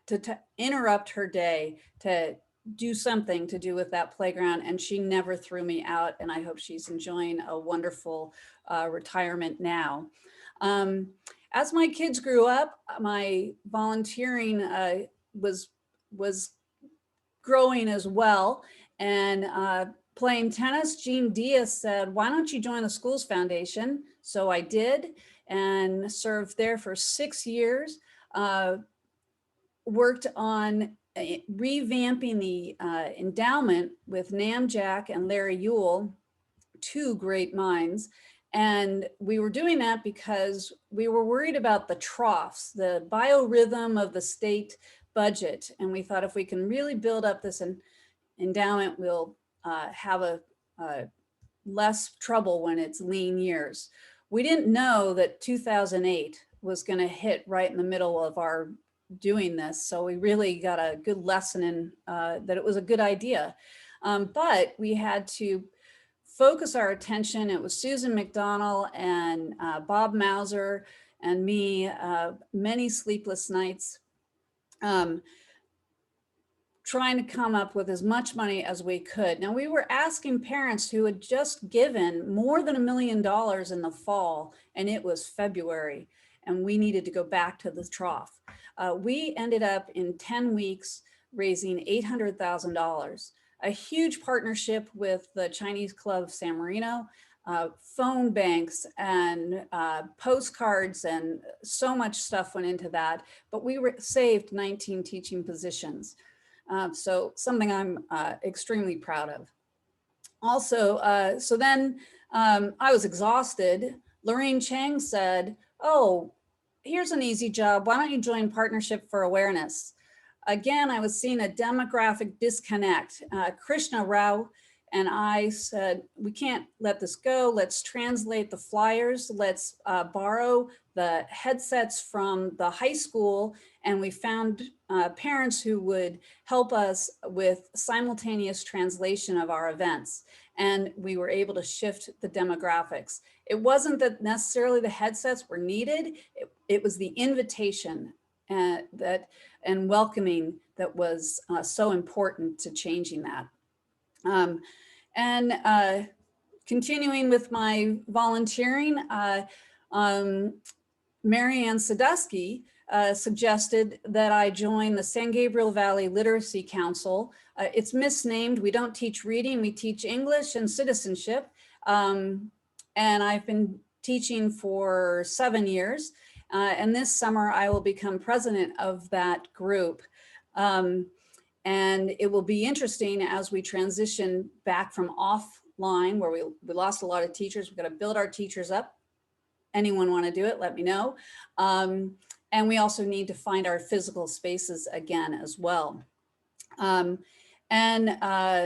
to interrupt her day, to do something to do with that playground. And she never threw me out. And I hope she's enjoying a wonderful retirement now. As my kids grew up, my volunteering was growing as well. And playing tennis, Jean Diaz said, why don't you join the Schools Foundation? So I did, and served there for 6 years, worked on revamping the endowment with Nam Jack and Larry Ewell, two great minds. And we were doing that because we were worried about the troughs, the biorhythm of the state budget. And we thought if we can really build up this endowment, we'll have a less trouble when it's lean years. We didn't know that 2008 was going to hit right in the middle of our doing this. So we really got a good lesson in that it was a good idea. But we had to focus our attention. It was Susan McDonnell and Bob Mauser and me, many sleepless nights, trying to come up with as much money as we could. Now, we were asking parents who had just given more than $1 million in the fall, and it was February, and we needed to go back to the trough. We ended up in 10 weeks raising $800,000, a huge partnership with the Chinese Club of San Marino, phone banks and postcards, and so much stuff went into that, but we saved 19 teaching positions. So something I'm extremely proud of. Also, so then I was exhausted. Lorraine Chang said, oh, here's an easy job. Why don't you join Partnership for Awareness? Again, I was seeing a demographic disconnect. Krishna Rao and I said, we can't let this go. Let's translate the flyers. Let's borrow the headsets from the high school. And we found parents who would help us with simultaneous translation of our events. And we were able to shift the demographics. It wasn't that necessarily the headsets were needed. It was the invitation and welcoming that was so important to changing that. Continuing with my volunteering, Marianne Sadusky suggested that I join the San Gabriel Valley Literacy Council. It's misnamed. We don't teach reading, we teach English and citizenship. And I've been teaching for 7 years. And this summer I will become president of that group. And it will be interesting as we transition back from offline, where we lost a lot of teachers. We've got to build our teachers up. Anyone want to do it, let me know. And we also need to find our physical spaces again as well.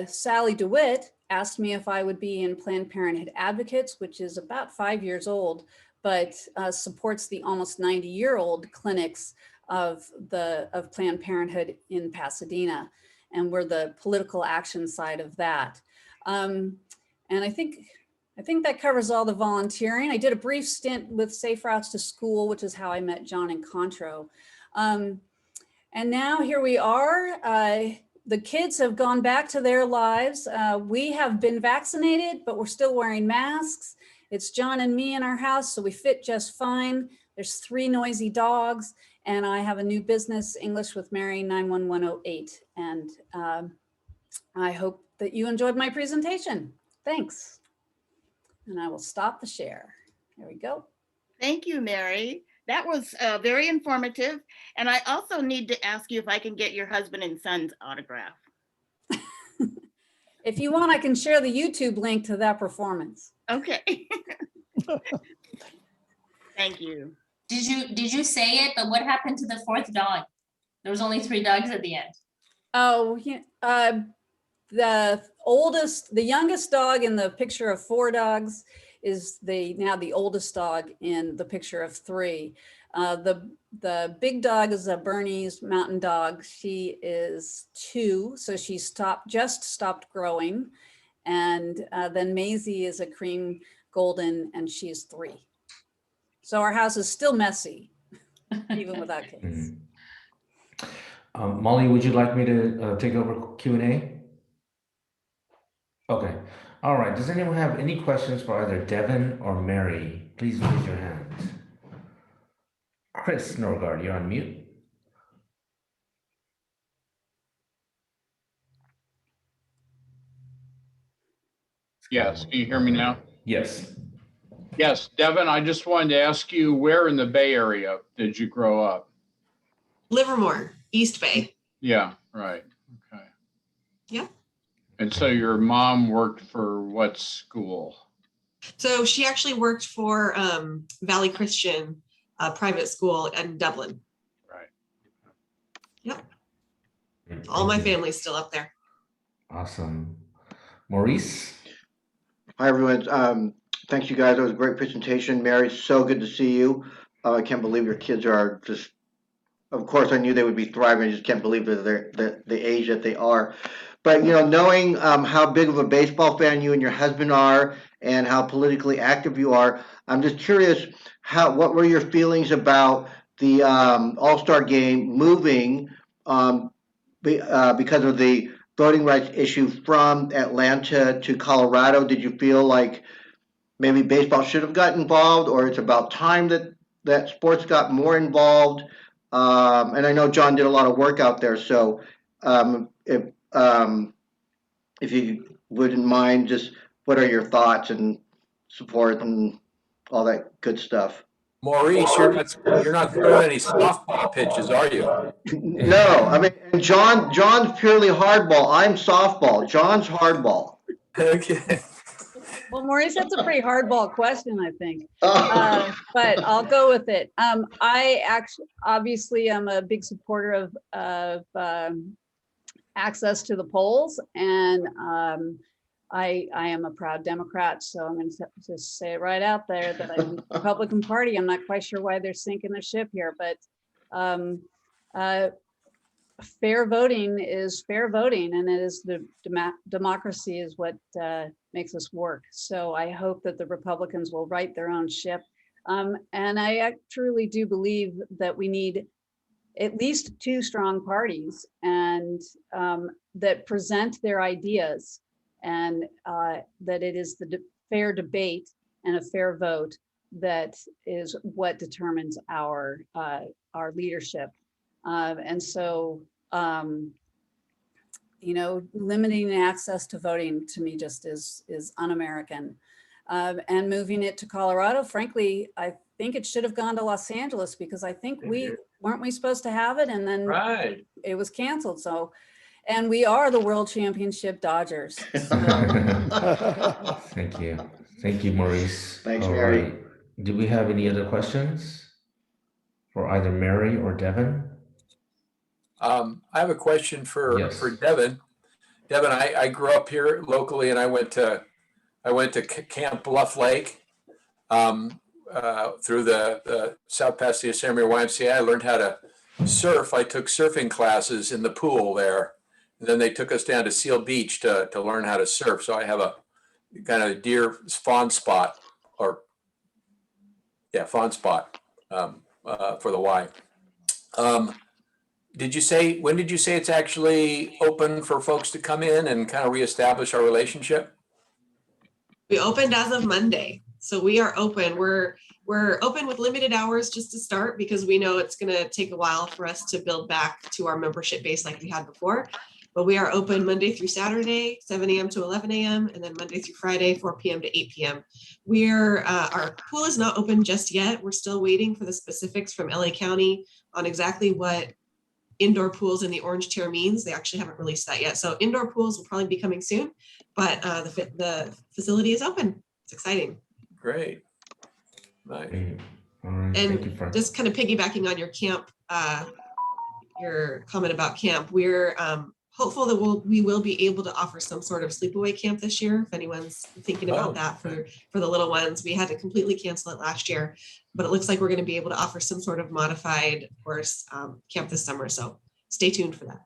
Sally DeWitt asked me if I would be in Planned Parenthood Advocates, which is about 5 years old, but supports the almost 90-year-old clinics of Planned Parenthood in Pasadena. And we're the political action side of that. And I think that covers all the volunteering. I did a brief stint with Safe Routes to School, which is how I met John and Contro. And now here we are. The kids have gone back to their lives. We have been vaccinated, but we're still wearing masks. It's John and me in our house, so we fit just fine. There's 3 noisy dogs, and I have a new business, English with Mary 91108. And I hope that you enjoyed my presentation. Thanks. And I will stop the share. There we go. Thank you, Mary. That was very informative. And I also need to ask you if I can get your husband and son's autograph. If you want, I can share the YouTube link to that performance. Okay. Thank you. Did you say it, but what happened to the 4th dog? There was only 3 dogs at the end. Oh, yeah. The youngest dog in the picture of 4 dogs is now the oldest dog in the picture of 3. The big dog is a Bernese mountain dog. She is 2, so she just stopped growing. And then Maisie is a cream golden, and she's 3. So our house is still messy, even without kids. Molly, would you like me to take over Q&A? Okay. All right. Does anyone have any questions for either Devon or Mary? Please raise your hand. Chris Norgard, you're on mute. Yes, can you hear me now? Yes. Yes, Devon, I just wanted to ask you, where in the Bay Area did you grow up? Livermore, East Bay. Yeah, right. Okay. Yeah. And so your mom worked for what school? So she actually worked for Valley Christian private school in Dublin. Right. Yep. Great, All my thank you. family's still up there. Awesome. Maurice? Hi, everyone. Thanks, you guys. That was a great presentation. Mary, so good to see you. I can't believe your kids are just, of course, I knew they would be thriving. I just can't believe that they're the age that they are. But, knowing how big of a baseball fan you and your husband are and how politically active you are, I'm just curious, what were your feelings about the All-Star game moving because of the voting rights issue from Atlanta to Colorado? Did you feel like maybe baseball should have got involved, or it's about time that sports got more involved? And I know John did a lot of work out there, so if you wouldn't mind, just what are your thoughts and support and all that good stuff? Maurice, you're not throwing any softball pitches, are you? No, I mean, and John's purely hardball. I'm softball. John's hardball. Okay. Well, Maurice, that's a pretty hardball question, I think. But I'll go with it. I obviously am a big supporter of access to the polls, and I am a proud Democrat, so I'm going to just say it right out there that I'm in the Republican Party. I'm not quite sure why they're sinking the ship here, but fair voting is fair voting, and it is the democracy is what makes us work. So I hope that the Republicans will right their own ship. And I truly do believe that we need at least 2 strong parties and that present their ideas, and that it is the fair debate and a fair vote that is what determines our leadership. And so, limiting access to voting to me just is un-American. And moving it to Colorado, frankly, I think it should have gone to Los Angeles, because I think weren't we supposed to have it, and then Right. it was canceled. So, and we are the World Championship Dodgers. So. Thank you. Thank you, Maurice. Thanks, All Mary. right. Do we have any other questions? for either Mary or Devon. I have a question for Yes. Devon. Devon, I grew up here locally, and I went to Camp Bluff Lake through the South Pasadena San Maria YMCA. I learned how to surf. I took surfing classes in the pool there, and then they took us down to Seal Beach to learn how to surf. So I have a kind of deer fawn spot, fawn spot for the Y. When did you say it's actually open for folks to come in and kind of reestablish our relationship? We opened as of Monday. So we are open. We're open with limited hours just to start because we know it's going to take a while for us to build back to our membership base like we had before. But we are open Monday through Saturday, 7 a.m. to 11 a.m. and then Monday through Friday, 4 p.m. to 8 p.m. Our pool is not open just yet. We're still waiting for the specifics from LA County on exactly what indoor pools in the orange tier means. They actually haven't released that yet. So indoor pools will probably be coming soon, but the facility is open. It's exciting. Great. Nice. All right. Thank you, And Frank. just kind of piggybacking on your camp, your comment about camp, we're hopeful that we will be able to offer some sort of sleepaway camp this year. If anyone's thinking about that for the little ones, we had to completely cancel it last year, but it looks like we're going to be able to offer some sort of modified course camp this summer. So stay tuned for that.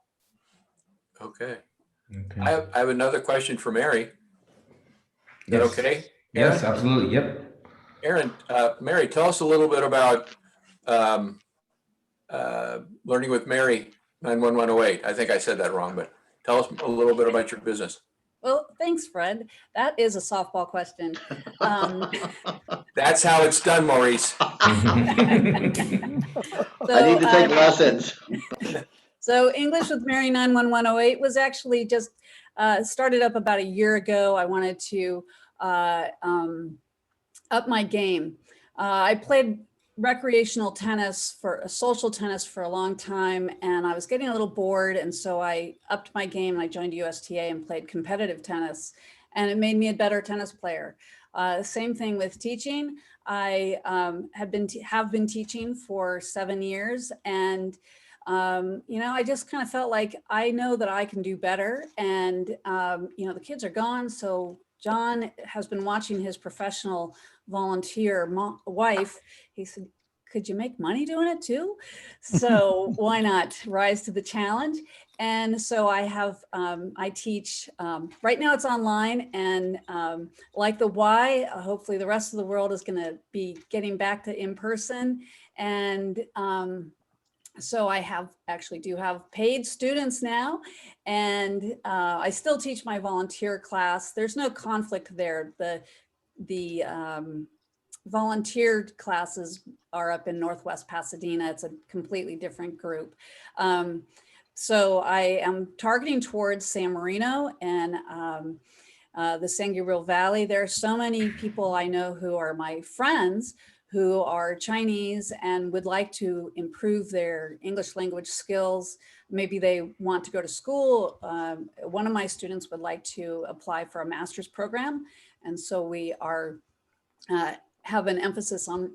Okay. Okay. I have another question for Mary. Is that Yes. okay? Yes, Aaron? absolutely. Yep. Aaron, Mary, tell us a little bit about Learning with Mary 91108. I think I said that wrong, but tell us a little bit about your business. Well, thanks, Fred. That is a softball question. That's how it's done, Maurice. I need to take lessons. So English with Mary 91108 was actually just started up about a year ago. I wanted to up my game. I played recreational tennis social tennis for a long time, and I was getting a little bored, and so I upped my game and I joined USTA and played competitive tennis, and it made me a better tennis player. Same thing with teaching. I have been teaching for 7 years, and I just kind of felt like I know that I can do better, and the kids are gone, so John has been watching his professional volunteer wife. He said, could you make money doing it too? So why not rise to the challenge? And so I teach, right now it's online, and like the Y, hopefully the rest of the world is gonna be getting back to in person. And so I do have paid students now, and I still teach my volunteer class. There's no conflict there. The volunteer classes are up in Northwest Pasadena. It's a completely different group. So I am targeting towards San Marino and the San Gabriel Valley. There are so many people I know who are my friends who are Chinese and would like to improve their English language skills. Maybe they want to go to school. One of my students would like to apply for a master's program. And so we have an emphasis on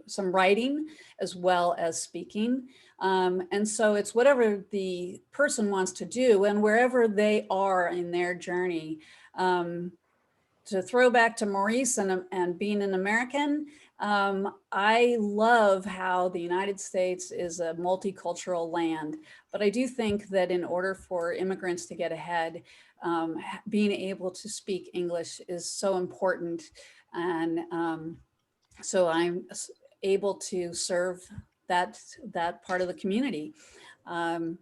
some writing as well as speaking. And so it's whatever the person wants to do and wherever they are in their journey. To throw back to Maurice and being an American, I love how the United States is a multicultural land, but I do think that in order for immigrants to get ahead, being able to speak English is so important. And so I'm able to serve that part of the community. And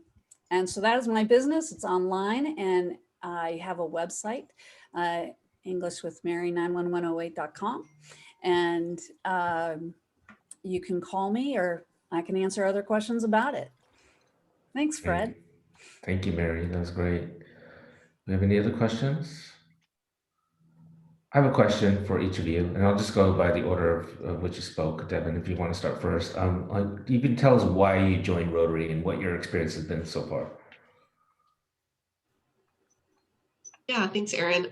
so that is my business. It's online, and I have a website, EnglishWithMary91108.com. And you can call me, or I can answer other questions about it. Thanks, Fred. Thank you, Mary. That was great. We have any other questions? I have a question for each of you, and I'll just go by the order of which you spoke. Devon, if you want to start first. You can tell us why you joined Rotary and what your experience has been so far. Yeah, thanks, Aaron.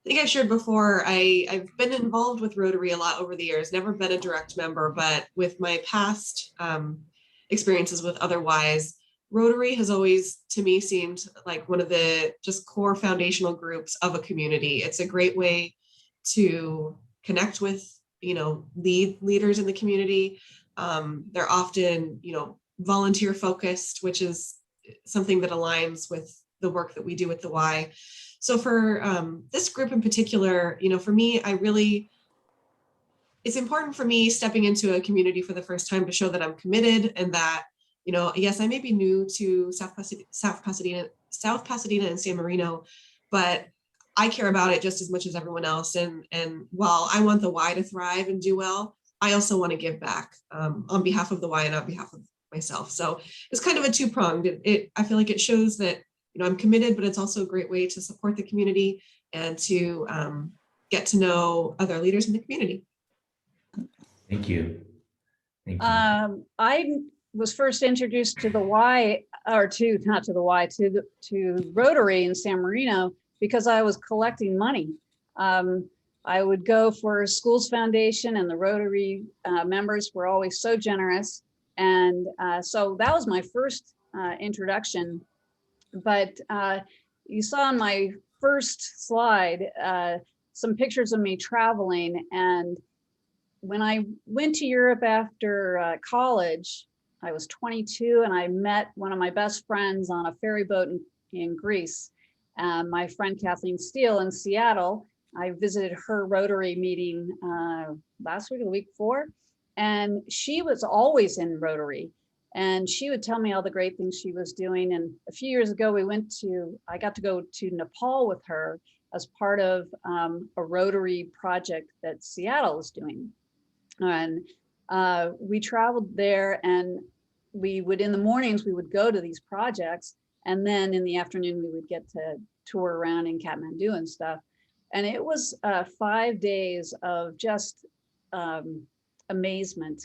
think I shared before, I've been involved with Rotary a lot over the years, never been a direct member, but with my past experiences with Otherwise, Rotary has always, to me, seemed like one of the just core foundational groups of a community. It's a great way to connect with, leaders in the community. They're often, volunteer focused, which is something that aligns with the work that we do with the Y. So for this group in particular, for me, it's important for me stepping into a community for the first time to show that I'm committed and that, yes, I may be new to South Pasadena and San Marino, but I care about it just as much as everyone else. And while I want the Y to thrive and do well, I also want to give back on behalf of the Y and on behalf of myself. So it's kind of a two-pronged. I feel like it shows that, I'm committed, but it's also a great way to support the community and to get to know other leaders in the community. Thank you. Thank you. I was first introduced to the Y, or to, not to the Y, to Rotary in San Marino because I was collecting money. I would go for Schools Foundation, and the Rotary members were always so generous. And so that was my first introduction. But you saw on my first slide some pictures of me traveling. And when I went to Europe after college, I was 22, and I met one of my best friends on a ferry boat in Greece. My friend Kathleen Steele in Seattle. I visited her Rotary meeting last week or the week before, and she was always in Rotary. And she would tell me all the great things she was doing. And a few years ago, I got to go to Nepal with her as part of a Rotary project that Seattle is doing. And we traveled there, and in the mornings, we would go to these projects. And then in the afternoon, we would get to tour around in Kathmandu and stuff. And it was 5 days of just amazement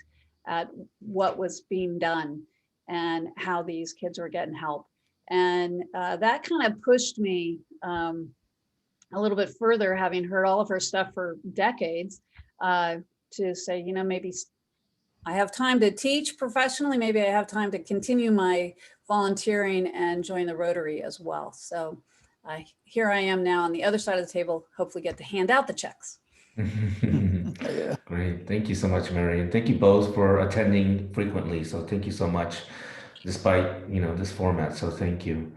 at what was being done and how these kids were getting help. And that kind of pushed me a little bit further, having heard all of her stuff for decades, to say, maybe I have time to teach professionally. Maybe I have time to continue my volunteering and join the Rotary as well. So here I am now on the other side of the table, hopefully get to hand out the checks. Yeah. Great. Thank you so much, Mary. And thank you both for attending frequently. So thank you so much, despite, this format. So thank you.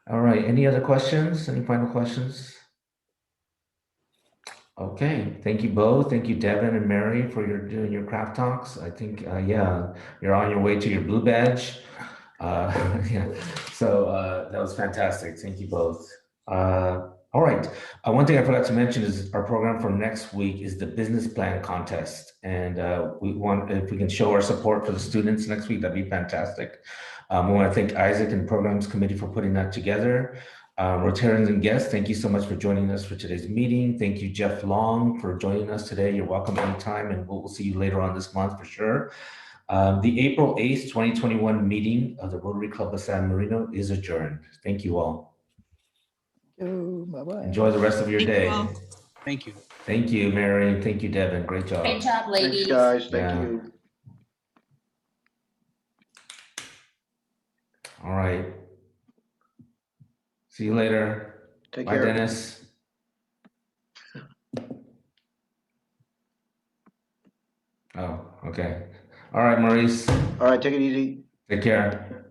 All right. Any other questions? Any final questions? Okay. Thank you both. Thank you, Devon and Mary, for doing your craft talks. I think, you're on your way to your blue badge. Yeah. So that was fantastic. Thank you both. All right. One thing I forgot to mention is our program for next week is the business plan contest. And if we can show our support for the students next week, that'd be fantastic. We want to thank Isaac and the Programs Committee for putting that together. Rotarians and guests, thank you so much for joining us for today's meeting. Thank you, Jeff Long, for joining us today. You're welcome anytime, and we'll see you later on this month for sure. The April 8th, 2021 meeting of the Rotary Club of San Marino is adjourned. Thank you all. Oh, bye-bye. Enjoy the rest of your Thank you day. all. Thank you. Thank you, Mary. Thank you, Devon. Great job. Great job, ladies. Thanks, guys. Thank Yeah. you. All right. See you later. Take Bye, care. Dennis. Oh, okay. All right, Maurice. All right, take it easy. Take care.